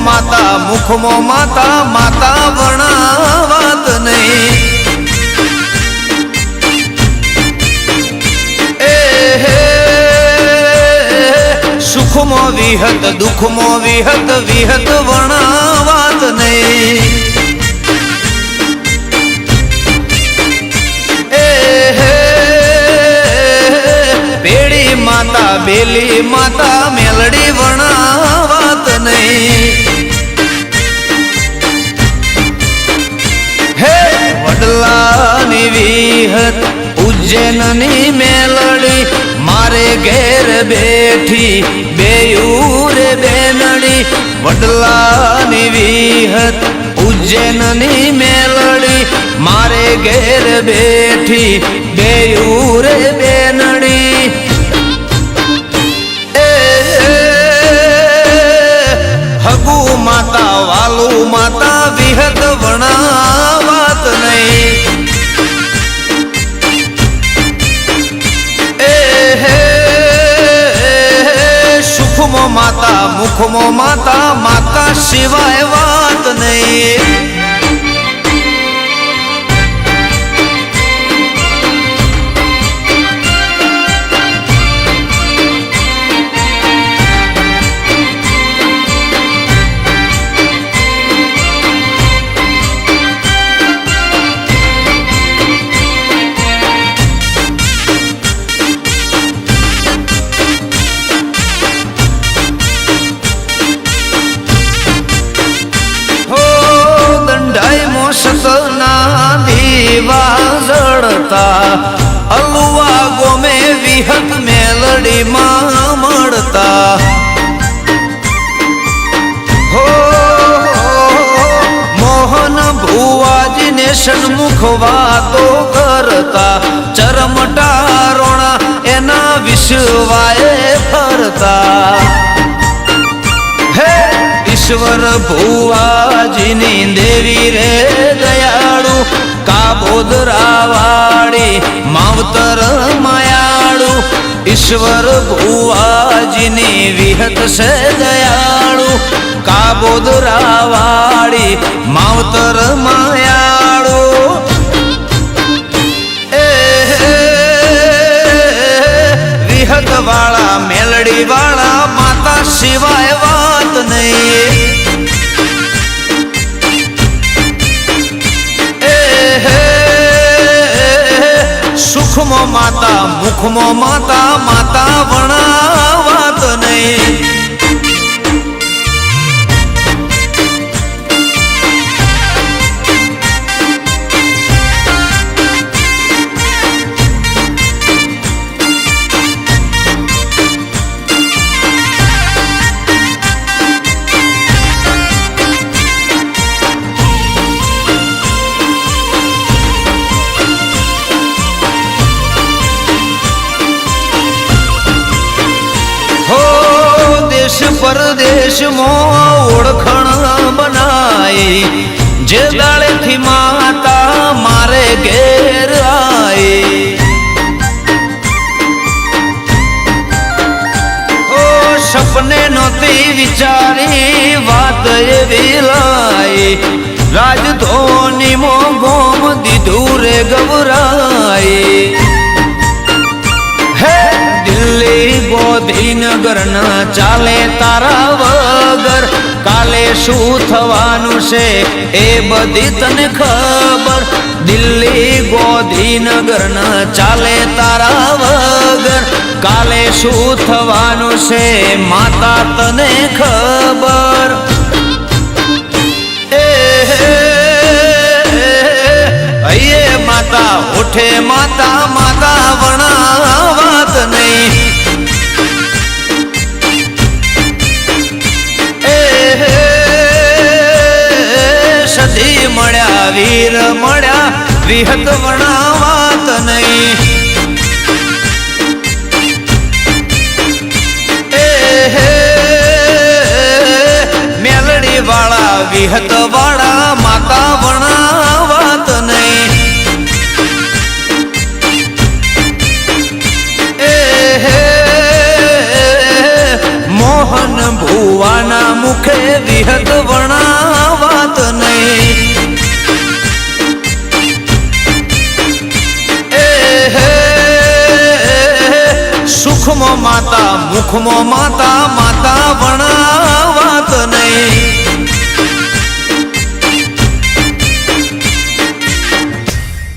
માતા મુખમો માતા માતા વણાવાત નહીં સુખમો વિહત દુઃખમો વિહત વિહત વણાવાત નહીં પેડી માતા બેલી માતા મેલડી વણાવાત નહીં હે વડલાની વિહત ઉજ્જૈનની મેલડી મારે ઘેર બેઠી બેયુરે બેનડી વડલાની વિહત ઉજ્જૈનની મેલડી મારે ઘેર બેઠી બેયુરે બેનડી હગુ માતા વાલુ માતા વિહત વણાવાત નહીં સુખમો માતા મુખમો માતા માતા સિવાય વાત નહીં સતના દીવા જળતા અલુવા ગોમે વિહત મેલડી માં મળતા હો મોહન ભુવાજીને સન્મુખ વાતો કરતા ચરમટારોણા એના વિશ્વાએ ફરતા ઈશ્વર ભુવાજીની દેવી રે દયાળુ કાબોદરા વાળી માવતર માયાળુ ઈશ્વર ભુવાજીની વિહત છે દયાળુ કાબોદરા વાળી માવતર માયાળુ વિહત વાળા મેલડી વાળા માતા સિવાય વાત નહીં સુખમો માતા મુખમો માતા માતા વણાવાત નહીં પરદેશમાં ઓળખણ બનાય જે દાળેથી માતા મારે ઘેર આઈ ઓ સપને નહોતી વિચારી વાત એવી લાઈ રાજધોની મો ગોમ દીધું રે ગવરાઈ દિલ્હી ગોધીનગર ના ચાલે તારા વગર કાલે શું થવાનું છે એ બધી તને ખબર દિલ્હી ગોધીનગર ના ચાલે તારા વગર કાલે શું થવાનું છે માતા તને ખબર અયે માતા ઉઠે માતા માતા વણાવાત નહીં સદી મળ્યા વીર મળ્યા વિહત વણાવાત નહીં મેલડી વાળા વિહત વાળા માતા વણાવાત નહીં મોહન ભુવાના મુખે વિહત મારા મુખમાં માતા માતા વણાવાત નહીં.